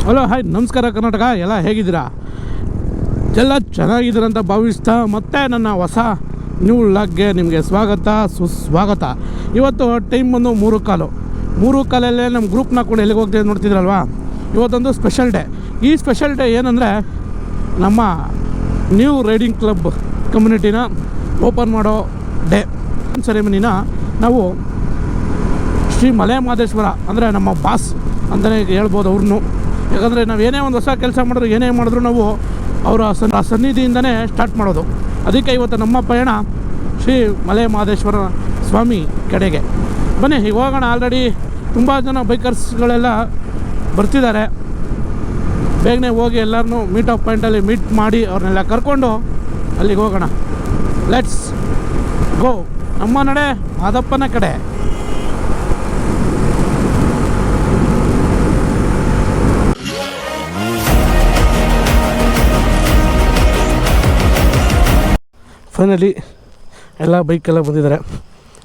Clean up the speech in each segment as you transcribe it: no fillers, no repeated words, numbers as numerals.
Hello hi ನಮಸ್ಕಾರ ಕರ್ನಾಟಕ. ಎಲ್ಲ ಹೇಗಿದ್ದೀರಾ? ಎಲ್ಲ ಚೆನ್ನಾಗಿದ್ದೀರಂತ ಭಾವಿಸ್ತಾ ಮತ್ತೆ ನನ್ನ ಹೊಸ ನ್ಯೂ ವ್ಲಾಗ್ಗೆ ನಿಮಗೆ ಸ್ವಾಗತ ಸುಸ್ವಾಗತ. ಇವತ್ತು ಟೈಮ್ ಬಂದು 3:15 ನಮ್ಮ ಗ್ರೂಪ್ನ ಕೂಡ ಎಲ್ಲಿಗೆ ಹೋಗ್ತೀವಿ ನೋಡ್ತಿದ್ರಲ್ವಾ. ಇವತ್ತೊಂದು ಸ್ಪೆಷಲ್ ಡೇ. ಈ ಸ್ಪೆಷಲ್ ಡೇ ಏನಂದರೆ ನಮ್ಮ ನ್ಯೂ ರೈಡಿಂಗ್ ಕ್ಲಬ್ ಕಮ್ಯುನಿಟಿನ ಓಪನ್ ಮಾಡೋ ಡೇ. ಸೆರೆಮನಿನ ನಾವು ಶ್ರೀ ಮಲೆ ಮಹದೇಶ್ವರ ಅಂದರೆ ನಮ್ಮ ಬಾಸ್ ಅಂತಲೇ ಹೇಳ್ಬೋದು ಅವ್ರನ್ನೂ. ಯಾಕಂದರೆ ನಾವು ಏನೇ ಒಂದು ಹೊಸ ಕೆಲಸ ಮಾಡಿದ್ರು ಏನೇ ಮಾಡಿದ್ರು ನಾವು ಅವರ ಸನ್ನಿಧಿಯಿಂದನೇ ಸ್ಟಾರ್ಟ್ ಮಾಡೋದು. ಅದಕ್ಕೆ ಇವತ್ತು ನಮ್ಮ ಪಯಣ ಶ್ರೀ ಮಲೆ ಮಹದೇಶ್ವರ ಸ್ವಾಮಿ ಕಡೆಗೆ. ಬನ್ನಿ ಈಗ ಹೋಗೋಣ. ಆಲ್ರೆಡಿ ತುಂಬ ಜನ ಬೈಕರ್ಸ್ಗಳೆಲ್ಲ ಬರ್ತಿದ್ದಾರೆ. ಬೇಗನೆ ಹೋಗಿ ಎಲ್ಲರನ್ನೂ ಮೀಟ್ ಅಪ್ ಪಾಯಿಂಟಲ್ಲಿ ಮೀಟ್ ಮಾಡಿ ಅವ್ರನ್ನೆಲ್ಲ ಕರ್ಕೊಂಡು ಅಲ್ಲಿಗೆ ಹೋಗೋಣ. Let's go. ನಮ್ಮ ನಡೆ ಮಾದಪ್ಪನ ಕಡೆ. ಫೈನಲಿ ಎಲ್ಲ ಬೈಕೆಲ್ಲ ಬಂದಿದ್ದಾರೆ.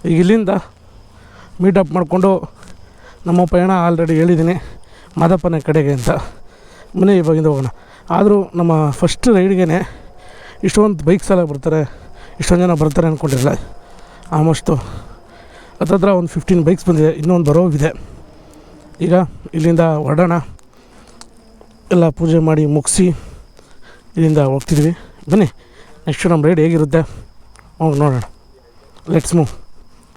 ಈಗ ಇಲ್ಲಿಂದ ಮೀಟಪ್ ಮಾಡಿಕೊಂಡು ನಮ್ಮ ಪಯಣ ಆಲ್ರೆಡಿ ಹೇಳಿದ್ದೀನಿ ಮಾದಪ್ಪನ ಕಡೆಗೆ ಅಂತ. ಮನೆ ಇವಾಗಿಂದ ಹೋಗೋಣ. ಆದರೂ ನಮ್ಮ ಫಸ್ಟ್ ರೈಡ್ಗೆ ಇಷ್ಟೊಂದು ಬೈಕ್ಸ್ ಎಲ್ಲ ಬರ್ತಾರೆ, ಇಷ್ಟೊಂದು ಜನ ಬರ್ತಾರೆ ಅಂದ್ಕೊಂಡಿರಲ್ಲ. ಆಲ್ಮೋಸ್ಟು ಹತ್ತತ್ರ ಒಂದು 15 ಬೈಕ್ಸ್ ಬಂದಿದೆ, ಇನ್ನೊಂದು ಬರೋವಿದೆ. ಈಗ ಇಲ್ಲಿಂದ ಹೊರಡೋಣ. ಎಲ್ಲ ಪೂಜೆ ಮಾಡಿ ಮುಗಿಸಿ ಇಲ್ಲಿಂದ ಹೋಗ್ತಿದ್ವಿ. ಬನ್ನಿ ನೆಕ್ಸ್ಟ್ ನಮ್ಮ ರೈಡ್ ಹೇಗಿರುತ್ತೆ ಹೋಗಿ ನೋಡೋಣ. Let's move.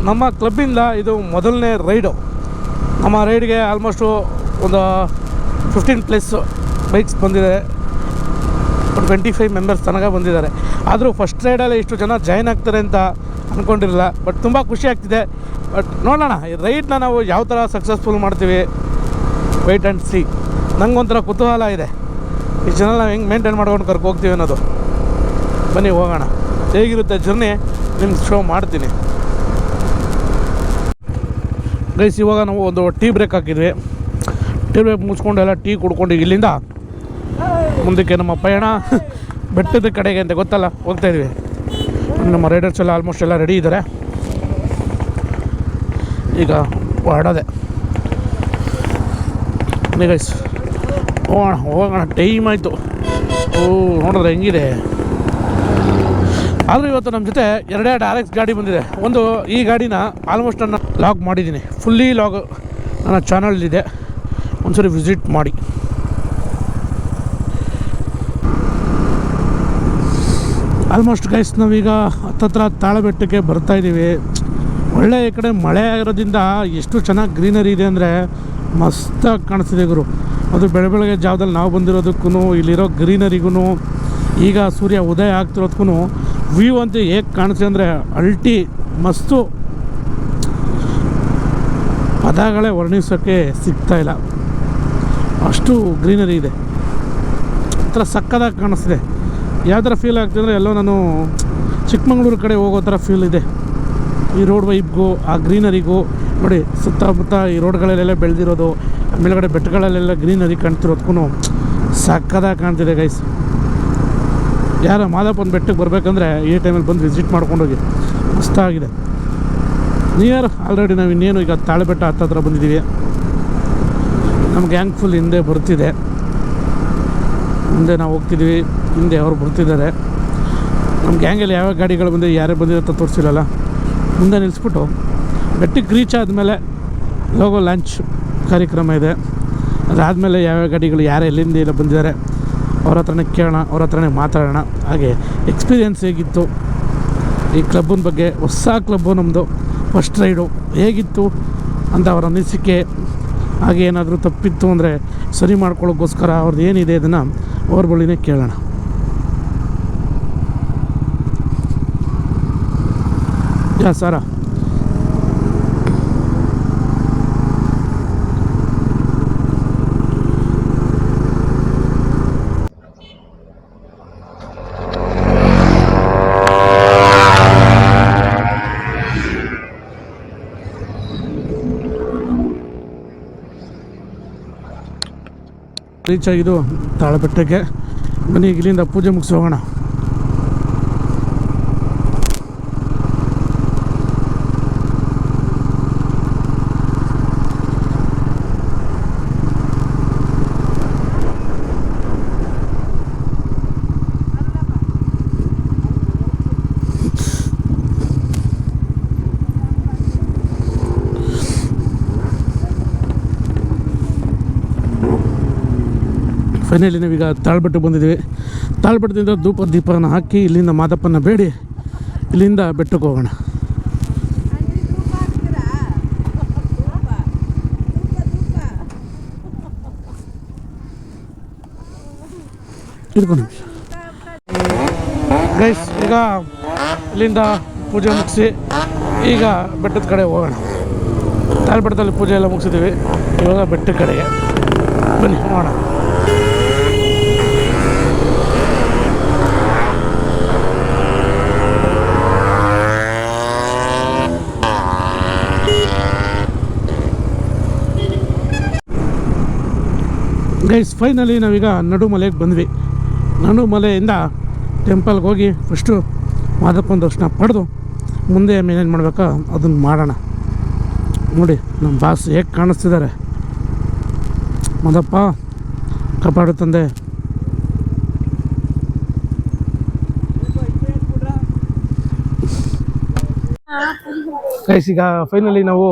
ನಮ್ಮ ಕ್ಲಬ್ಬಿಂದ ಇದು ಮೊದಲನೇ ರೈಡು. ನಮ್ಮ ರೈಡ್ಗೆ ಆಲ್ಮೋಸ್ಟು ಒಂದು 15+ ಬೈಕ್ಸ್ ಬಂದಿದೆ. 25 ಮೆಂಬರ್ಸ್ ತನಕ ಬಂದಿದ್ದಾರೆ. ಆದರೂ ಫಸ್ಟ್ ರೈಡಲ್ಲಿ ಇಷ್ಟು ಜನ ಜಾಯ್ನ್ ಆಗ್ತಾರೆ ಅಂತ ಅಂದ್ಕೊಂಡಿರಲಿಲ್ಲ. ಬಟ್ ತುಂಬ ಖುಷಿ ಆಗ್ತಿದೆ. ಬಟ್ ನೋಡೋಣ ಈ ರೈಡ್ನ ನಾವು ಯಾವ ಥರ ಸಕ್ಸಸ್ಫುಲ್ ಮಾಡ್ತೀವಿ. Weight and C. ನನಗೊಂಥರ ಕುತೂಹಲ ಇದೆ, ಈ ಜನ ನಾವು ಹೆಂಗೆ ಮೇಂಟೈನ್ ಮಾಡ್ಕೊಂಡು ಕರ್ಕೊ ಹೋಗ್ತೀವಿ ಅನ್ನೋದು. ಬನ್ನಿ ಹೋಗೋಣ. ಹೇಗಿರುತ್ತೆ ಜರ್ನಿ ನಿಮ್ಗೆ ಶೋ ಮಾಡ್ತೀನಿ ಗೈಸ್. ಇವಾಗ ನಾವು ಒಂದು ಟೀ ಬ್ರೇಕ್ ಹಾಕಿದ್ವಿ. ಟೀ ಬ್ರೇಕ್ ಮುಗಿಸ್ಕೊಂಡು ಎಲ್ಲ ಟೀ ಕುಡ್ಕೊಂಡು ಇಲ್ಲಿಂದ ಮುಂದಕ್ಕೆ ನಮ್ಮ ಪಯಣ ಬೆಟ್ಟದ ಕಡೆಗೆ ಅಂತ ಗೊತ್ತಲ್ಲ ಹೋಗ್ತಾಯಿದ್ವಿ. ನಮ್ಮ ರೈಡರ್ಸ್ ಎಲ್ಲ ಆಲ್ಮೋಸ್ಟ್ ಎಲ್ಲ ರೆಡಿ ಇದ್ದಾರೆ. ಈಗ ಹೊರಡೋದೆ ಬನ್ನಿ ಗೈಸ್, ಹೋಗೋಣ. ಟೈಮ್ ಆಯಿತು. ನೋಡಿದ್ರೆ ಹೆಂಗಿದೆ. ಆದರೂ ಇವತ್ತು ನಮ್ಮ ಜೊತೆ 2 RX ಗಾಡಿ ಬಂದಿದೆ. ಒಂದು ಈ ಗಾಡಿನ ಆಲ್ಮೋಸ್ಟ್ ನಾನು ಲಾಗ್ ಮಾಡಿದ್ದೀನಿ, ಫುಲ್ಲಿ ಲಾಗ್ ನನ್ನ ಚಾನಲಲ್ಲಿದೆ, ಒಂದ್ಸರಿ ವಿಸಿಟ್ ಮಾಡಿ. ಆಲ್ಮೋಸ್ಟ್ ಗೈಸ್ ನಾವೀಗ ಹತ್ತತ್ರ ತಾಳಬೆಟ್ಟಕ್ಕೆ ಬರ್ತಾಯಿದ್ದೀವಿ. ಒಳ್ಳೆ ಈ ಕಡೆ ಮಳೆ ಆಗಿರೋದ್ರಿಂದ ಎಷ್ಟು ಚೆನ್ನಾಗಿ ಗ್ರೀನರಿ ಇದೆ ಅಂದರೆ ಮಸ್ತಾಗಿ ಕಾಣಿಸ್ತಿದೆ ಗುರು. ಅದು ಬೆಳಗ್ಗೆ ಜಾವದಲ್ಲಿ ನಾವು ಬಂದಿರೋದಕ್ಕೂ ಇಲ್ಲಿರೋ ಗ್ರೀನರಿಗೂ ಈಗ ಸೂರ್ಯ ಉದಯ ಆಗ್ತಿರೋದಕ್ಕೂ ವ್ಯೂ ಅಂತ ಹೇಗೆ ಕಾಣಿಸ್ತಿದೆ ಅಂದರೆ ಅಲ್ಟಿ ಮಸ್ತು. ಪದಗಳೇ ವರ್ಣಿಸೋಕ್ಕೆ ಸಿಗ್ತಾಯಿಲ್ಲ, ಅಷ್ಟು ಗ್ರೀನರಿ ಇದೆ. ಒಂಥರ ಸಕ್ಕದಾಗಿ ಕಾಣಿಸ್ತಿದೆ. ಯಾವ ಥರ ಫೀಲ್ ಆಗ್ತಿದೆ ಎಲ್ಲೋ ನಾನು ಚಿಕ್ಕಮಂಗ್ಳೂರು ಕಡೆ ಹೋಗೋ ಥರ ಫೀಲ್ ಇದೆ. ಈ ರೋಡ್ ವೈಬ್ಗೂ ಆ ಗ್ರೀನರಿಗೂ ನೋಡಿ, ಸುತ್ತಮುತ್ತ ಈ ರೋಡ್ಗಳಲ್ಲೆಲ್ಲ ಬೆಳೆದಿರೋದು, ಮೇಲ್ಗಡೆ ಬೆಟ್ಟಗಳಲ್ಲೆಲ್ಲ ಗ್ರೀನರಿ ಕಾಣ್ತಿರೋದಕ್ಕೂ ಸಕ್ಕದಾಗಿ ಕಾಣ್ತಿದೆ ಗೈಸ್. ಯಾರು ಮಾದಪ್ಪನ ಬೆಟ್ಟಕ್ಕೆ ಬರಬೇಕಂದ್ರೆ ಈ ಟೈಮಲ್ಲಿ ಬಂದು ವಿಸಿಟ್ ಮಾಡ್ಕೊಂಡೋಗಿ, ಮಸ್ತಾಗಿದೆ. ನಿಯರ್ ಆಲ್ರೆಡಿ ನಾವು ಇನ್ನೇನು ಈಗ ತಾಳಬೆಟ್ಟ ಹತ್ತತ್ರ ಬಂದಿದ್ದೀವಿ. ನಮ್ಮ ಗ್ಯಾಂಗ್ ಫುಲ್ ಹಿಂದೆ ಬರ್ತಿದೆ. ಮುಂದೆ ನಾವು ಹೋಗ್ತಿದ್ದೀವಿ, ಹಿಂದೆ ಅವರು ಬರ್ತಿದ್ದಾರೆ. ನಮ್ಮ ಗ್ಯಾಂಗಲ್ಲಿ ಯಾವ್ಯಾವ ಗಾಡಿಗಳು ಬಂದಿದೆ, ಯಾರೇ ಬಂದಿದೆ ಅಂತ ತೋರಿಸಿಲ್ಲಲ್ಲ. ಮುಂದೆ ನಿಲ್ಲಿಸ್ಬಿಟ್ಟು ಬೆಟ್ಟಕ್ಕೆ ರೀಚ್ ಆದಮೇಲೆ ಲೋಗೋ ಲಾಂಚ್ ಕಾರ್ಯಕ್ರಮ ಇದೆ. ಅದಾದಮೇಲೆ ಯಾವ್ಯಾವ ಗಾಡಿಗಳು ಯಾರು ಎಲ್ಲಿಂದ ಎಲ್ಲ ಬಂದಿದ್ದಾರೆ ಅವ್ರ ಹತ್ರನೇ ಕೇಳೋಣ, ಅವ್ರ ಹತ್ರನೇ ಮಾತಾಡೋಣ. ಹಾಗೆ ಎಕ್ಸ್ಪೀರಿಯೆನ್ಸ್ ಹೇಗಿತ್ತು ಈ ಕ್ಲಬ್ಬಿನ ಬಗ್ಗೆ. ಹೊಸ ಕ್ಲಬ್ಬು ನಮ್ಮದು, ಫಸ್ಟ್ ರೈಡು ಹೇಗಿತ್ತು ಅಂತ ಅವರ ಅನಿಸಿಕೆ. ಹಾಗೆ ಏನಾದರೂ ತಪ್ಪಿತ್ತು ಅಂದರೆ ಸರಿ ಮಾಡ್ಕೊಳ್ಳೋಕ್ಕೋಸ್ಕರ ಅವ್ರದ್ದು ಏನಿದೆ ಇದನ್ನು ಅವ್ರ ಬಳಿನೇ ಕೇಳೋಣ. ಯಾ ಸಾರ ರೀಚ್ ಆಗಿದ್ದು ತಾಳಬೆಟ್ಟಕ್ಕೆ. ಬನ್ನಿ ಇಲ್ಲಿಂದ ಪೂಜೆ ಮುಗಿಸಿ ಹೋಗೋಣ. ಫೈನಲಿ ನಾವೀಗ ತಾಳ್ಬೆಟ್ಟಕ್ಕೆ ಬಂದಿದ್ದೀವಿ. ತಾಳ್ಬೆಟ್ಟದಿಂದ ಧೂಪ ದೀಪನ ಹಾಕಿ ಇಲ್ಲಿಂದ ಮಾದಪ್ಪನ ಬೇಡಿ ಇಲ್ಲಿಂದ ಬೆಟ್ಟಕ್ಕೆ ಹೋಗೋಣ. ಇಟ್ಕೊಂಡು ಗೈಸ್ ಈಗ ಇಲ್ಲಿಂದ ಪೂಜೆ ಮುಗಿಸಿ ಈಗ ಬೆಟ್ಟದ ಕಡೆ ಹೋಗೋಣ. ತಾಳ್ಬೆಟ್ಟದಲ್ಲಿ ಪೂಜೆ ಎಲ್ಲ ಮುಗಿಸಿದ್ದೀವಿ. ಇವಾಗ ಬೆಟ್ಟದ ಕಡೆಗೆ ಬನ್ನಿ ಹೋಗೋಣ. ಗೈಸ್ ಫೈನಲಿ ನಾವೀಗ ನಡುಮಲೆಗೆ ಬಂದ್ವಿ. ನಡುಮಲೆಯಿಂದ ಟೆಂಪಲ್ಗೆ ಹೋಗಿ ಫಸ್ಟು ಮಾದಪ್ಪನ ದರ್ಶನ ಪಡೆದು ಮುಂದೆ ಏನೇನು ಮಾಡಬೇಕಾ ಅದನ್ನು ಮಾಡೋಣ. ನೋಡಿ ನಮ್ಮ ಬಾಸ್ ಹೇಗೆ ಕಾಣಿಸ್ತಿದ್ದಾರೆ. ಮಾದಪ್ಪ ಕಾಪಾಡು ತಂದೆ. ಗೈಸ್ ಈಗ ಫೈನಲಿ ನಾವು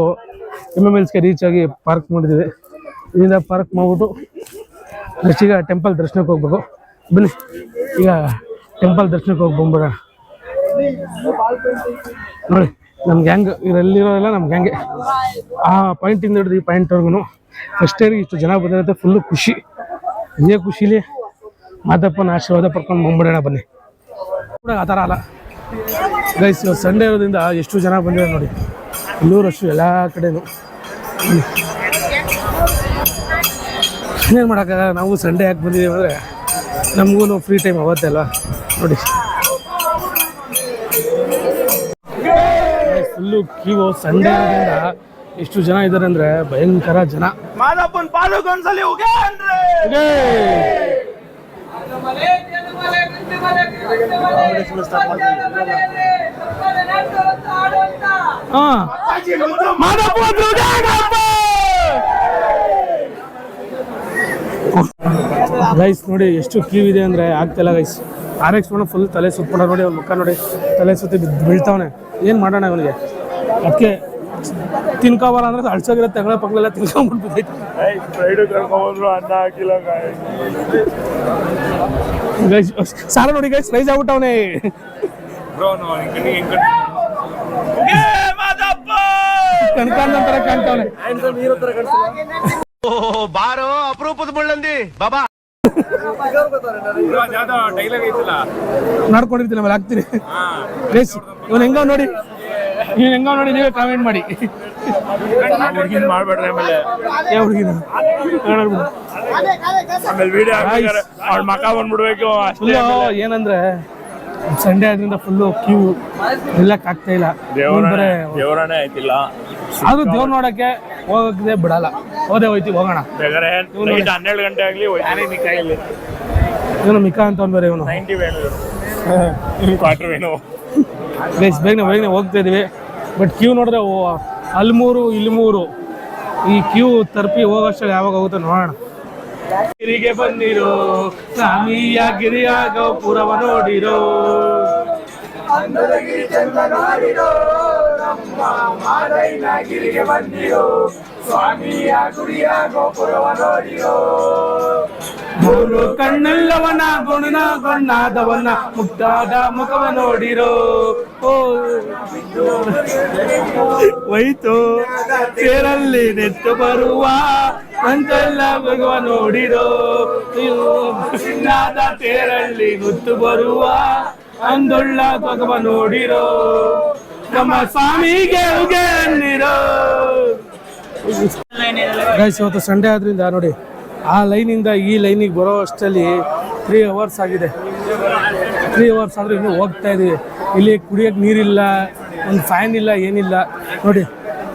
MMLSಗೆ ರೀಚ್ ಆಗಿ ಪಾರ್ಕ್ ಮಾಡಿದ್ದೀವಿ. ಇಲ್ಲಿಂದ ಪಾರ್ಕ್ ಮಾಡ್ಬಿಟ್ಟು ನೆಕ್ಸ್ಟ್ ಈಗ ಟೆಂಪಲ್ ದರ್ಶನಕ್ಕೆ ಹೋಗ್ಬೇಕು. ಬನ್ನಿ ಈಗ ಟೆಂಪಲ್ ದರ್ಶನಕ್ಕೆ ಹೋಗಿ ಬಂದ್ಬಿಡೋಣ. ನೋಡಿ ನಮ್ಮ ಗ್ಯಾಂಗ್ ಇವರೆಲ್ಲಿರೋಲ್ಲ ನಮ್ಮ ಗ್ಯಾಂಗೆ. ಆ ಪಾಯಿಂಟಿಂದ ಹಿಡಿದು ಈ ಪಾಯಿಂಟ್ವರೆಗೂ ಫಸ್ಟ್ ಟೈಮ್ ಇಷ್ಟು ಜನ ಬಂದಿರುತ್ತೆ. ಫುಲ್ಲು ಖುಷಿ. ಇದೇ ಖುಷಿಲಿ ಮಾದಪ್ಪನ ಆಶೀರ್ವಾದ ಪಡ್ಕೊಂಡು ಬಂದ್ಬಿಡೋಣ ಬನ್ನಿ. ಕೂಡ ಆ ಥರ ಅಲ್ಲ ಗೈಸ್, ಇವತ್ತು ಸಂಡೇ ಇರೋದ್ರಿಂದ ಎಷ್ಟು ಜನ ಬಂದಿದ್ದಾರೆ ನೋಡಿ. ಎಲ್ಲೂ ರಶ್ಶು ಎಲ್ಲ ಕಡೆನೂ. ಇನ್ನೇನು ಮಾಡೋಕ್ಕಾಗ, ನಾವು ಸಂಡೇ ಯಾಕೆ ಬಂದಿದ್ದೀವಿ ಅಂದರೆ ನಮಗೂ ಫ್ರೀ ಟೈಮ್ ಆಗುತ್ತೆ ಅಲ್ವಾ. ನೋಡಿ ಫುಲ್ಲು ಕ್ಯೂ. ಸಂಡೇ ಇರೋದ್ರಿಂದ ಎಷ್ಟು ಜನ ಇದ್ದಾರೆ ಅಂದರೆ ಭಯಂಕರ ಜನ. ಗೈಸ್ ನೋಡಿ ಎಷ್ಟು ಕ್ಯೂ ಇದೆ ಅಂದರೆ ಆಗ್ತಿಲ್ಲ ಗೈಸ್. RX ಫುಲ್ ತಲೆ ಸುತ್ಕೊಂಡ ನೋಡಿ. ಅವ್ನ ಮುಖ ನೋಡಿ, ತಲೆ ಸುತ್ತಿ ಬೀಳ್ತಾವನೆ. ಏನು ಮಾಡೋಣ ಅವನಿಗೆ? ಅದಕ್ಕೆ ತಿನ್ಕೋಬಾರ ಅಂದ್ರೆ ಅಳ್ಸೋಗಿರೋ ತೆಂಗಳ ಪಕ್ಕಲೆಲ್ಲ ತಿನ್ಕೊಂಡ್ಬಿಡ್ತೈತೆ ಗೈಸ್. ಸಾರ ನೋಡಿ ಗೈಸ್, ರೈಸ್ ಆಗ್ಬಿಟ್ಟವನೇ. ಕಣ್ಕಾಂತರ ಕಾಣ್ತಾವನೆ. ಬಾರೋ ಅಪರೂಪದ ಮುಳ್ಳಂದಿ ಬಾಬಾ ನೋಡ್ಕೊಂಡಿರ್ತೀನಿ ಆಮೇಲೆ ಹಾಕ್ತೀನಿ ಗೈಸ್. ಇವನ್ ಹೆಂಗ ನೋಡಿ, ನೀವ್ ಹೆಂಗ ನೋಡಿ ನೀವೇ ಕಾಮೆಂಟ್ ಮಾಡಿ. ಮಾಡ್ಬೇಡ್ರಿ ಆಮೇಲೆ ಹುಡುಗಿನ ಮಕ ಬಂದ್ಬಿಡ್ಬೇಕು. ಏನಂದ್ರೆ ಸಂಡೇ ಆದ್ರಿಂದ ಫುಲ್ಲು ಕ್ಯೂ ನಿಲ್ಲಕ್ ಆಗ್ತಾ ಇಲ್ಲ. ದೇವರನೇ ಆಯ್ತಿಲ್ಲ. ಅದು ದೇವ್ರ ನೋಡಕ್ಕೆ ಹೋಗಕ್ಕೆ ಬಿಡಲ್ಲ. ಹೋಯ್ತೀವಿ ಹೋಗೋಣ. 12 ಗಂಟೆ ಆಗ್ಲಿ ಇವನು ಮಿಕಾ ಅಂತ ಬೇರೆ ಇವನು ಕ್ವಾರ್ಟರ್ ವೇಣು ಗೈಸ್. ಬೇಗನೆ ಹೋಗ್ತಾ ಇದೀವಿ. ಬಟ್ ಕ್ಯೂ ನೋಡಿದ್ರೆ ಅಲ್ಮೂರು ಇಲ್ಮೂರು ಈ ಕ್ಯೂ ತರ್ಪಿ ಹೋಗೋಷ್ಟಲ್ಲಿ ಯಾವಾಗ ಹೋಗುತ್ತೆ ನೋಡೋಣ. ಗಿರಿಗೆ ಬಂದಿರೋ ಸ್ವಾಮಿಯ ಗಿರಿಯ ಗೋಪುರವ ನೋಡಿರೋ, ಗಿರಿಗೆ ಬಂದಿರೋ ಸ್ವಾಮಿಯ ಗುಡಿಯ ಗೋಪುರವ ನೋಡಿರೋ. ಮೂರು ಕಣ್ಣೆಲ್ಲವನ ಗುಣನ ಗಣ್ಣಾದವನ ಮುಗ್ಧಾದ ಮುಖವ ನೋಡಿರೋ. ಹೋಯ್ತು ತೇರಲ್ಲಿ ನೆತ್ತು ಬರುವ ಅಂತೆಲ್ಲ ಮಗುವ ನೋಡಿರೋ. ಚಿನ್ನದ ತೇರಲ್ಲಿ ನುತ್ತು ಬರುವ ಅಂದೊಳ್ಳ ಮಗುವ ನೋಡಿರೋ. ನಮ್ಮ ಸ್ವಾಮಿಗೆ ಉಗೆ ಅನ್ನಿರೋ. ಗೈಸ್ ಇವತ್ತು ಸಂಡೇ ಆದ್ರಿಂದ ನೋಡಿ ಆ ಲೈನಿಂದ ಈ ಲೈನಿಗೆ ಬರೋ ಅಷ್ಟರಲ್ಲಿ 3 hours ಆಗಿದೆ. 3 hours ಆದರೂ ಇನ್ನೂ ಹೋಗ್ತಾ ಇದೀವಿ. ಇಲ್ಲಿ ಕುಡಿಯೋಕ್ಕೆ ನೀರಿಲ್ಲ, ಒಂದು ಫ್ಯಾನ್ ಇಲ್ಲ, ಏನಿಲ್ಲ ನೋಡಿ.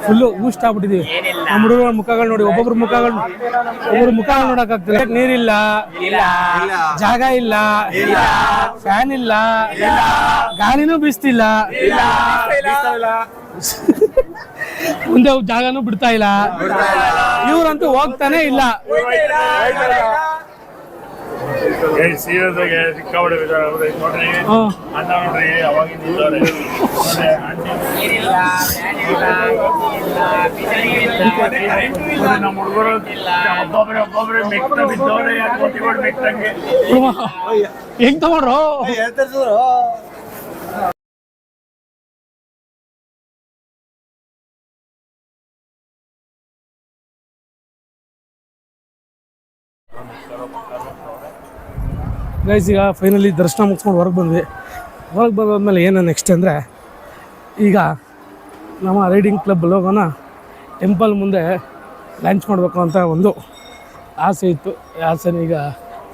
ಫುಲ್ಲು ಊಷ್ಟ ಆಗ್ಬಿಟ್ಟಿದೀವಿ. ನಮ್ಮ ಹುಡುಗರ ಮುಖಗಳು ನೋಡಿ, ಒಬ್ಬೊಬ್ರ ಮುಖಗಳು ನೋಡಕ್ಕಾಗ್ತಿಲ್ಲ. ನೀರಿಲ್ಲ, ಜಾಗ ಇಲ್ಲ, ಫ್ಯಾನ್ ಇಲ್ಲ, ಗಾಳಿನೂ ಬೀಸ್ತಿಲ್ಲ, ಮುಂದೆ ಜಾಗನೂ ಬಿಡ್ತಾ ಇಲ್ಲ. ಇವ್ರಂತೂ ಹೋಗ್ತಾನೆ ಇಲ್ಲ. ಸೀರಿಯಸ್ ಆಗಿ ಸಿಕ್ಕಾಬಿಡಿ ನೋಡ್ರಿ ಹಾಂ ಅಣ್ಣ ನೋಡ್ರಿ ಅವಾಗಿಂದ ಇದ್ದವ್ರೆ ನೋಡ್ರಿ ನಮ್ಮ ಹುಡುಗರು ಒಬ್ಬೊಬ್ರೆ ಮೆಕ್ತ ಬಿದ್ದವ್ರೆ ಕೊಟ್ಟಿಗಳು ಮೆಕ್ತಂಗೆ ಹೆಂಗೆ ತಗೊಂಡ್ರು ಗೈಸ್ ಈಗ ಫೈನಲಿ ದರ್ಶನ ಮುಗಿಸ್ಕೊಂಡು ಹೊರಗೆ ಬಂದ್ವಿ. ಹೊರಗೆ ಬಂದಾದ್ಮೇಲೆ ಏನು ನೆಕ್ಸ್ಟ್ ಅಂದರೆ ಈಗ ನಮ್ಮ ರೈಡಿಂಗ್ ಕ್ಲಬ್ ಲೋಗೋನ ಟೆಂಪಲ್ ಮುಂದೆ ಲಾಂಚ್ ಮಾಡಬೇಕು ಅಂತ ಒಂದು ಆಸೆ ಇತ್ತು. ಆಸೆನ ಈಗ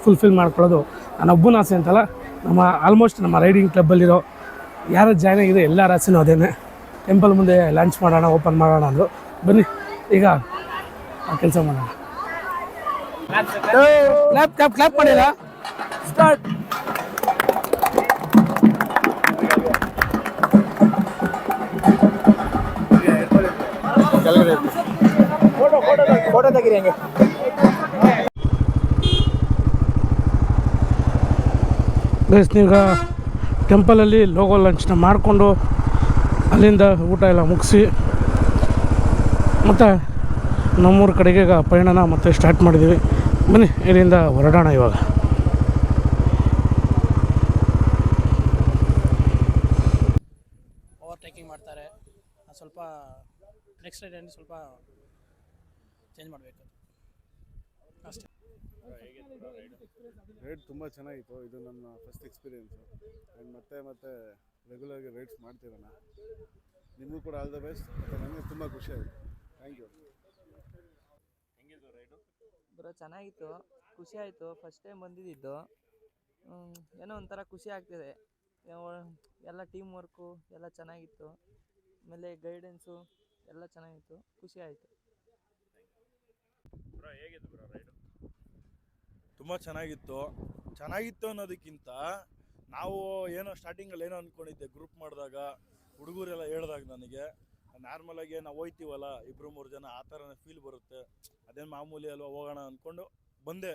ಫುಲ್ಫಿಲ್ ಮಾಡ್ಕೊಳ್ಳೋದು ನಾನೊಬ್ಬನ ಆಸೆ ಅಂತಲ್ಲ, ನಮ್ಮ ಆಲ್ಮೋಸ್ಟ್ ನಮ್ಮ ರೈಡಿಂಗ್ ಕ್ಲಬ್ಬಲ್ಲಿರೋ ಯಾರು ಜಾಯ್ನ್ ಆಗಿದೆ ಎಲ್ಲರ ಆಸೆನೂ ಅದೇನೆ, ಟೆಂಪಲ್ ಮುಂದೆ ಲಾಂಚ್ ಮಾಡೋಣ, ಓಪನ್ ಮಾಡೋಣ ಅಂದರು. ಬನ್ನಿ ಈಗ ಆ ಕೆಲಸ ಮಾಡೋಣ. ಕ್ಲಾಪ್ ಮಾಡಿಲ್ಲ ಸ್ಟಾರ್ಟ್. ಫೋಟೋ ತೆಗೀರಿ ಹಂಗೆ. ಗೈಸ್ ಈಗ ಟೆಂಪಲಲ್ಲಿ ಲೋಗೋ ಲಂಚ್ನ ಮಾಡಿಕೊಂಡು ಅಲ್ಲಿಂದ ಊಟ ಎಲ್ಲ ಮುಗಿಸಿ ಮತ್ತು ನಮ್ಮೂರ ಕಡೆಗೆ ಈಗ ಪಯಣನ ಮತ್ತೆ ಸ್ಟಾರ್ಟ್ ಮಾಡಿದ್ದೀವಿ. ಬನ್ನಿ ಇಲ್ಲಿಂದ ಹೊರಡೋಣ ಇವಾಗ. ಓವರ್ಟೇಕಿಂಗ್ ಮಾಡ್ತಾರೆ, ಸ್ವಲ್ಪ ನೆಕ್ಸ್ಟ್ ರೈಡಲ್ಲಿ ಸ್ವಲ್ಪ ಚೇಂಜ್ ಮಾಡಬೇಕು ಅಷ್ಟೇ. ರೈಡ್ ತುಂಬ ಚೆನ್ನಾಗಿತ್ತು. ಇದು ನನ್ನ ಫಸ್ಟ್ ಎಕ್ಸ್ಪೀರಿಯೆನ್ಸು ಆ್ಯಂಡ್ ಮತ್ತೆ ರೆಗ್ಯುಲರ್ಗೆ ರೈಡ್ಸ್ ಮಾಡ್ತಿರೋಣ. ನಿಮಗೂ ಕೂಡ ಆಲ್ ದ ಬೆಸ್ಟ್. ಮತ್ತು ನನಗೆ ತುಂಬ ಖುಷಿ ಆಯಿತು. Thank you. ಬ್ರೋ ಚೆನ್ನಾಗಿತ್ತು, ಖುಷಿ ಆಯಿತು. ಫಸ್ಟ್ ಟೈಮ್ ಬಂದಿದ್ದು, ಏನೋ ಒಂಥರ ಖುಷಿ ಆಗ್ತಿದೆ. ಎಲ್ಲ ಟೀಮ್ ವರ್ಕು ಎಲ್ಲ ಚೆನ್ನಾಗಿತ್ತು, ಆಮೇಲೆ ಗೈಡೆನ್ಸು ಎಲ್ಲ ಚೆನ್ನಾಗಿತ್ತು, ಖುಷಿ ಆಯಿತು. ತುಂಬ ಚೆನ್ನಾಗಿತ್ತು ಅನ್ನೋದಕ್ಕಿಂತ ನಾವು ಏನೋ ಸ್ಟಾರ್ಟಿಂಗಲ್ಲಿ ಏನೋ ಅಂದ್ಕೊಂಡಿದ್ದೆ, ಗ್ರೂಪ್ ಮಾಡಿದಾಗ ಹುಡುಗರೆಲ್ಲ ಹೇಳ್ದಾಗ ನನಗೆ ನಾರ್ಮಲಾಗಿ ನಾವು ಹೋಯ್ತೀವಲ್ಲ 2-3 ಜನ ಆ ಥರನೇ ಫೀಲ್ ಬರುತ್ತೆ, ಅದೇನು ಮಾಮೂಲಿ ಅಲ್ವಾ ಹೋಗೋಣ ಅಂದ್ಕೊಂಡು ಬಂದೆ.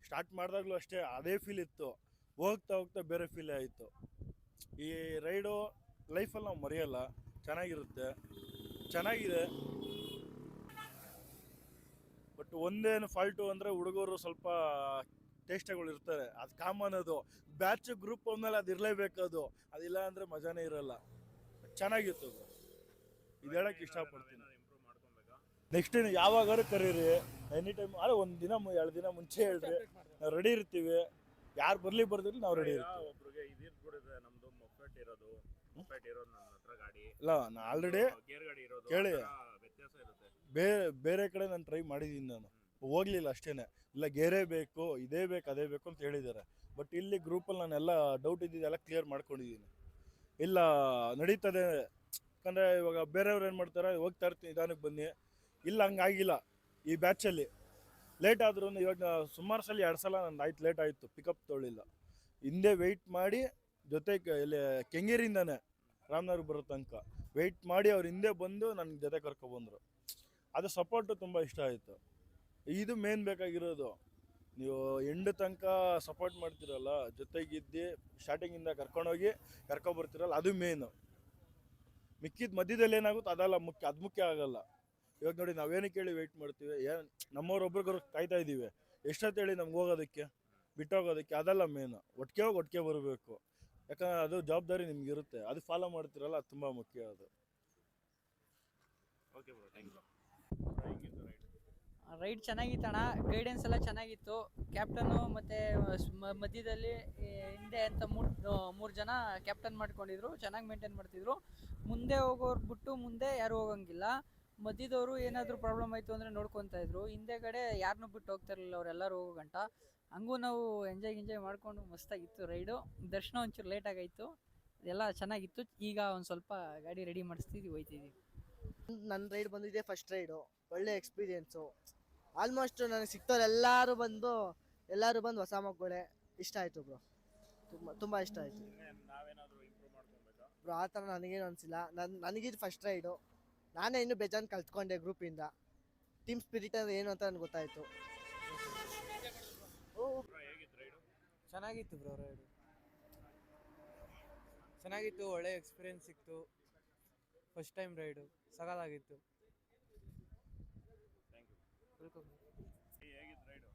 ಸ್ಟಾರ್ಟ್ ಮಾಡಿದಾಗಲೂ ಅಷ್ಟೇ ಅದೇ ಫೀಲ್ ಇತ್ತು, ಹೋಗ್ತಾ ಬೇರೆ ಫೀಲೇ ಆಯಿತು. ಈ ರೈಡು ಲೈಫಲ್ಲಿ ನಾವು ಮರೆಯಲ್ಲ, ಚೆನ್ನಾಗಿದೆ. ಬಟ್ ಒಂದೇನು ಫಾಲ್ಟು ಅಂದರೆ ಹುಡುಗರು ಸ್ವಲ್ಪ ಟೇಸ್ಟ್ಗಳು ಇರ್ತಾರೆ, ಅದು ಕಾಮನ್. ಅದು ಬ್ಯಾಚ್ ಗ್ರೂಪ್ ಅಂದಮೇಲೆ ಅದು ಇರಲೇಬೇಕು, ಅದಿಲ್ಲ ಅಂದರೆ ಮಜಾನೇ ಇರಲ್ಲ. ಚೆನ್ನಾಗಿತ್ತು, ಇದು ಹೇಳಕ್ಕೆ ಇಷ್ಟಪಡ್ತೀನಿ. ನೆಕ್ಸ್ಟ್ ಯಾವಾಗಾರು ಕರೀರಿ, ಎನಿ ಟೈಮ್. ಅಲ್ಲ, ಒಂದು ದಿನ 2 ದಿನ ಮುಂಚೆ ಹೇಳ್ರಿ, ನಾವು ರೆಡಿ ಇರ್ತೀವಿ. ಯಾರು ಬರ್ದಿಲ್ಲ ನಾವು ರೆಡಿ ಇರ್ತೀವಿ. ಇಲ್ಲ, ನಾನು ಆಲ್ರೆಡಿ ಕೇಳಿ ಬೇರೆ ಕಡೆ ನಾನು ಟ್ರೈ ಮಾಡಿದ್ದೀನಿ, ನಾನು ಹೋಗ್ಲಿಲ್ಲ ಅಷ್ಟೇ. ಇಲ್ಲ ಗೇರೇ ಬೇಕು, ಇದೇ ಬೇಕು, ಅದೇ ಬೇಕು ಅಂತ ಹೇಳಿದ್ದಾರೆ. ಬಟ್ ಇಲ್ಲಿ ಗ್ರೂಪಲ್ಲಿ ನಾನೆಲ್ಲ ಡೌಟ್ ಇದ್ದಿದ್ದೆಲ್ಲ ಕ್ಲಿಯರ್ ಮಾಡ್ಕೊಂಡಿದ್ದೀನಿ. ಇಲ್ಲ ನಡೀತದೆ, ಯಾಕಂದರೆ ಇವಾಗ ಬೇರೆಯವ್ರು ಏನು ಮಾಡ್ತಾರೆ, ಹೋಗ್ತಾ ಇರ್ತೀನಿ ನಿಧಾನಕ್ಕೆ ಬನ್ನಿ. ಇಲ್ಲ ಹಂಗಾಗಿಲ್ಲ, ಈ ಬ್ಯಾಚಲ್ಲಿ ಲೇಟ್ ಆದ್ರೂ. ಇವಾಗ ಸುಮಾರು ಸಲ 2 ಸಲ ನಂದು ಆಯ್ತು, ಲೇಟ್ ಆಯಿತು, ಪಿಕಪ್ ತೊಗೊಳ್ಳಿಲ್ಲ. ಹಿಂದೆ ವೆಯ್ಟ್ ಮಾಡಿ, ಜೊತೆಗೆ ಇಲ್ಲಿ ಕೆಂಗೇರಿಯಿಂದನೇ ರಾಮನಗರ ಬರೋ ತನಕ ವೆಯ್ಟ್ ಮಾಡಿ ಅವ್ರು ಹಿಂದೆ ಬಂದು ನನ್ನ ಜೊತೆ ಕರ್ಕೊಬಂದರು. ಅದು ಸಪೋರ್ಟು ತುಂಬ ಇಷ್ಟ ಆಯಿತು. ಇದು ಮೇನ್ ಬೇಕಾಗಿರೋದು. ನೀವು ಎಂಡ್ ತನಕ ಸಪೋರ್ಟ್ ಮಾಡ್ತಿರಲ್ಲ, ಜೊತೆಗಿದ್ದು ಸ್ಟಾರ್ಟಿಂಗಿಂದ ಕರ್ಕೊಂಡೋಗಿ ಕರ್ಕೊಬರ್ತಿರಲ್ಲ, ಅದು ಮೇನು. ಮಿಕ್ಕಿದ ಮಧ್ಯದಲ್ಲಿ ಏನಾಗುತ್ತೆ ಅದೆಲ್ಲ ಮುಖ್ಯ, ಅದು ಮುಖ್ಯ ಆಗಲ್ಲ. ಇವಾಗ ನೋಡಿ, ನಾವೇನಕ್ಕೆ ಹೇಳಿ ವೆಯ್ಟ್ ಮಾಡ್ತೀವಿ, ನಮ್ಮವ್ರೊಬ್ರಿಗೊಬ್ರು ಕಾಯ್ತಾ ಇದ್ದೀವಿ, ಎಷ್ಟೊತ್ತು ಹೇಳಿ ನಮ್ಗೆ ಹೋಗೋದಕ್ಕೆ, ಬಿಟ್ಟೋಗೋದಕ್ಕೆ, ಅದೆಲ್ಲ ಮೇನು. ಒಟ್ಟಿಗೆ ಬರಬೇಕು, ಯಾಕಂದರೆ ಅದು ಜವಾಬ್ದಾರಿ ನಿಮ್ಗಿರುತ್ತೆ, ಅದು ಫಾಲೋ ಮಾಡ್ತಿರಲ್ಲ, ಅದು ತುಂಬ ಮುಖ್ಯ. ಅದು okay bro, thank you. Ride ಚೆನ್ನಾಗಿತ್ತಣ್ಣ, ಗೈಡೆನ್ಸ್ ಎಲ್ಲ ಚೆನ್ನಾಗಿತ್ತು. ಕ್ಯಾಪ್ಟನ್ನು ಮತ್ತು ಮಧ್ಯದಲ್ಲಿ ಹಿಂದೆ ಅಂತ ಮೂರು ಜನ ಕ್ಯಾಪ್ಟನ್ ಮಾಡ್ಕೊಂಡಿದ್ರು, ಚೆನ್ನಾಗಿ ಮೇಂಟೈನ್ ಮಾಡ್ತಿದ್ರು. ಮುಂದೆ ಹೋಗೋರು ಬಿಟ್ಟು ಮುಂದೆ ಯಾರು ಹೋಗಂಗಿಲ್ಲ. ಮಧ್ಯದವರು ಏನಾದರೂ ಪ್ರಾಬ್ಲಮ್ ಆಯಿತು ಅಂದರೆ ನೋಡ್ಕೊತಾ ಇದ್ರು. ಹಿಂದೆಗಡೆ ಯಾರನ್ನೂ ಬಿಟ್ಟು ಹೋಗ್ತಿರಲಿಲ್ಲ, ಅವರೆಲ್ಲರೂ ಹೋಗೋ ಗಂಟ. ಹಂಗೂ ನಾವು ಎಂಜಾಯ್ ಮಾಡಿಕೊಂಡು ಮಸ್ತಾಗಿತ್ತು ರೈಡು. ದರ್ಶನ ಒಂಚೂರು ಲೇಟಾಗಾಯಿತು, ಎಲ್ಲ ಚೆನ್ನಾಗಿತ್ತು. ಈಗ ಒಂದು ಸ್ವಲ್ಪ ಗಾಡಿ ರೆಡಿ ಮಾಡಿಸ್ತಿದ್ವಿ, ಹೋಯ್ತಿದ್ದೀವಿ. ನನ್ನ ರೈಡ್ ಬಂದಿದೆ ಫಸ್ಟ್ ರೈಡು, ಒಳ್ಳೆ ಎಕ್ಸ್ಪೀರಿಯೆನ್ಸು. ಆಲ್ಮೋಸ್ಟ್ ನನಗೆ ಸಿಕ್ತವ್ರು ಎಲ್ಲರೂ ಬಂದು ಹೊಸ ಮಕ್ಕಳೆ. ಇಷ್ಟ ಆಯಿತು ಬ್ರೋ, ತುಂಬ ಇಷ್ಟ ಆಯಿತು ಬ್ರೋ. ಆ ಥರ ನನಗೇನು ಅನಿಸಿಲ್ಲ, ನನಗಿದು ಫಸ್ಟ್ ರೈಡು. ನಾನೇ ಇನ್ನೂ ಬೇಜಾನ್ ಕಲ್ತ್ಕೊಂಡೆ ಗ್ರೂಪಿಂದ. ಟೀಮ್ ಸ್ಪಿರಿಟ್ ಅಂದರೆ ಏನು ಅಂತ ನನಗೆ ಗೊತ್ತಾಯಿತು. ಚೆನ್ನಾಗಿತ್ತು ಬ್ರೋ ರೈಡು, ಚೆನ್ನಾಗಿತ್ತು, ಒಳ್ಳೆ ಎಕ್ಸ್ಪೀರಿಯನ್ಸ್ ಸಿಕ್ತು. ಫಸ್ಟ್ ಟೈಮ್ ರೈಡು ಸಗಲಾಗಿತ್ತು. ಹೇಗಿತ್ತು ರೈಡು?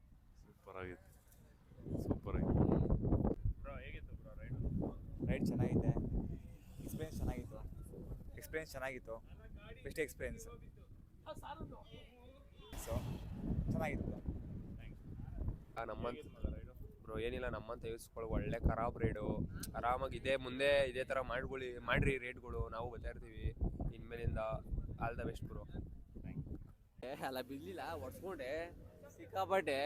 ಸೂಪರ್ ಆಗಿತ್ತು ಬ್ರೋ ಹೇಗಿತ್ತು ಬ್ರೋ ರೈಡು? ರೈಡ್ ಚೆನ್ನಾಗಿದೆ, ಎಕ್ಸ್ಪೀರಿಯನ್ಸ್ ಚೆನ್ನಾಗಿತ್ತು, ಬೆಸ್ಟ್ ಎಕ್ಸ್ಪೀರಿಯನ್ಸ್. ಸೊ ಚೆನ್ನಾಗಿತ್ತು ನಮ್ಮಂತ ಬ್ರೋ ಏನಿಲ್ಲ, ನಮ್ಮಂತ ಯೂಸ್ಗಳು ಒಳ್ಳೆ ಖರಾಬ್ ರೈಡು. ಆರಾಮಾಗಿ ಮುಂದೆ ಇದೇ ಥರ ಮಾಡ್ರಿ ರೇಟ್ಗಳು, ನಾವು ಬರ್ತಾ ಇರ್ತೀವಿ ಇನ್ಮೇಲಿಂದ. All the best bro. ಅಲ್ಲ ಬಿಡ್ಲಿಲ್ಲ, ಒಡ್ಸ್ಕೊಂಡೆ ಸಿಕ್ಕಾಪಟ್ಟೆ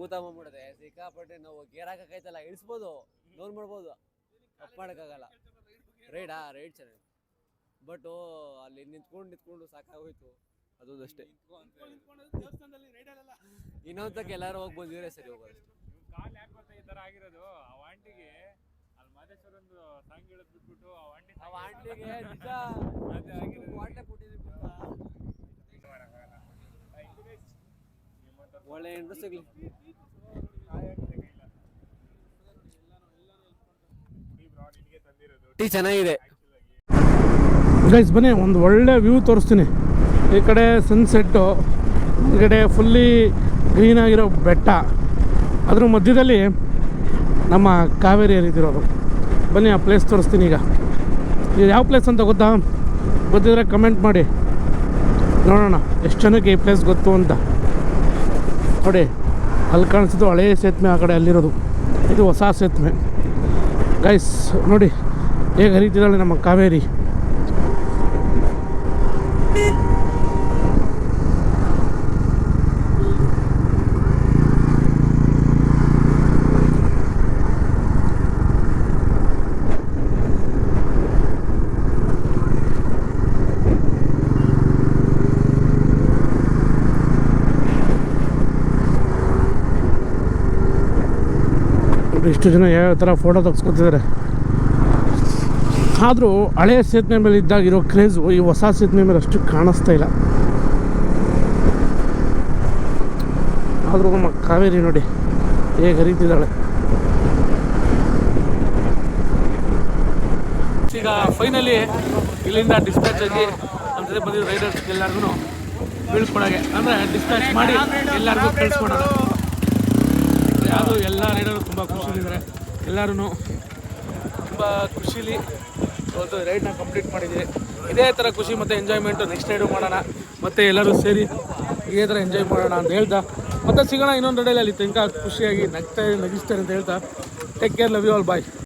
ಊತ ಮಾಡ್ಬಿಡದೆ, ಸಿಕ್ಕಾಪಟ್ಟೆ ನಾವು ಗೇರ್ ಹಾಕೈತಲ್ಲ ಇಳಿಸ್ಬೋದು, ಲೋನ್ ಮಾಡ್ಬೋದು, ತಪ್ಪು ಮಾಡೋಕ್ಕಾಗಲ್ಲ. ರೈಡ್ ಚೆನ್ನಾಗಿ, ಬಟ್ ಅಲ್ಲಿ ನಿಂತ್ಕೊಂಡು ಸಾಕಾಗೋಯ್ತು, ಅದೊಂದಷ್ಟೇ. ಇನ್ನೊಂದಕ್ಕೆ ಎಲ್ಲರೂ ಹೋಗಿ ಬಂದಿದ್ರೆ ಸರಿ ಹೋಗೋದಷ್ಟೇ. ಕಾಲ್ ಯಾಕೆ ಗೊತ್ತಾ ಈ ಥರ ಆಗಿರೋದು? ಆ ಆಂಟಿಗೆ ಅಲ್ಲಿ ಮಾದೇಶ್ವರ ಒಂದು ಸಾಂಗ್ ಹೇಳೋದು ಬಿಟ್ಬಿಟ್ಟು ಆ ಆಂಟಿಗೆ ನಿಜ ವಾಟೆ ಕೊಟ್ಟಿದ್ದೀವಿ ಒಳ್ಳೆ ಇಂಟ್ರೆಸ್ಟ್ ಸಿಗ್ಲಿ. ಟೀ ಚೆನ್ನಾಗಿದೆ ಗೈಸ್ ಬನ್ನಿ ಒಂದು ಒಳ್ಳೆ ವ್ಯೂ ತೋರಿಸ್ತೀನಿ. ಈ ಕಡೆ ಸನ್ಸೆಟ್ಟು, ಈ ಕಡೆ ಫುಲ್ಲಿ ಗ್ರೀನ್ ಆಗಿರೋ ಬೆಟ್ಟ, ಅದ್ರ ಮಧ್ಯದಲ್ಲಿ ನಮ್ಮ ಕಾವೇರಿ ಹರಿತಿರೋದು. ಬನ್ನಿ ಆ ಪ್ಲೇಸ್ ತೋರಿಸ್ತೀನಿ. ಈಗ ಇದು ಯಾವ ಪ್ಲೇಸ್ ಅಂತ ಗೊತ್ತಿದ್ರೆ ಕಮೆಂಟ್ ಮಾಡಿ ನೋಡೋಣ ಎಷ್ಟು ಜನಕ್ಕೆ ಈ ಪ್ಲೇಸ್ ಗೊತ್ತು ಅಂತ. ನೋಡಿ ಅಲ್ಲಿ ಕಾಣಿಸಿದ್ದು ಹಳೆಯ ಸೇತುವೆ, ಆ ಕಡೆ ಅಲ್ಲಿರೋದು ಇದು ಹೊಸ ಸೇತುವೆ. ಗೈಸ್ ನೋಡಿ ಹೇಗೆ ಹರಿತಿದ್ದಾಳೆ ನಮ್ಮ ಕಾವೇರಿ. ಇಷ್ಟು ಜನ ಯಾವ್ಯಾವ ಥರ ಫೋಟೋ ತೆಗೆಸ್ಕೊತಿದ್ದಾರೆ. ಆದರೂ ಹಳೆಯ ಸೇತುವೆ ಮೇಲೆ ಇದ್ದಾಗಿರೋ ಕ್ರೇಜು ಈ ಹೊಸ ಸೇತುವೆ ಮೇಲೆ ಅಷ್ಟು ಕಾಣಿಸ್ತಾ ಇಲ್ಲ. ಆದರೂ ನಮ್ಮ ಕಾವೇರಿ ನೋಡಿ ಹೇಗೆ ಹರಿತಿದ್ದಾಳೆ. ಈಗ ಫೈನಲಿ ಇಲ್ಲಿಂದ ಡಿಸ್ಪ್ಯಾಚ್ ಆಗಿ ನಮ್ಮ ಜೊತೆ ಬಂದಿದ್ದ ರೈಡರ್ಸ್ ಎಲ್ಲರಿಗೂ ಬೀಳ್ಕೊಡೋಗೆ, ಅಂದರೆ ಡಿಸ್ಪ್ಯಾಚ್ ಮಾಡಿ ಎಲ್ಲರಿಗೂ ಕಳಿಸ್ಕೊಡೋದು. ಅದು ಎಲ್ಲ ರೈಡರು ತುಂಬ ಖುಷಿಲಿದ್ದಾರೆ. ಎಲ್ಲರೂ ತುಂಬ ಖುಷಿಲಿ ಒಂದು ರೈಡ್ನ ಕಂಪ್ಲೀಟ್ ಮಾಡಿದ್ದೀವಿ. ಇದೇ ಥರ ಖುಷಿ ಮತ್ತು ಎಂಜಾಯ್ಮೆಂಟು ನೆಕ್ಸ್ಟ್ ರೈಡು ಮಾಡೋಣ, ಮತ್ತು ಎಲ್ಲರೂ ಸೇರಿ ಇದೇ ಥರ ಎಂಜಾಯ್ ಮಾಡೋಣ ಅಂತ ಹೇಳ್ತಾ ಮತ್ತೆ ಸಿಗೋಣ ಇನ್ನೊಂದು ರೈಡಲ್ಲಿ. ಅಲ್ಲಿ ತನಕ ಖುಷಿಯಾಗಿ ನಗಿಸ್ತಾರೆ ಅಂತ ಹೇಳ್ತಾ take care, love you all, bye.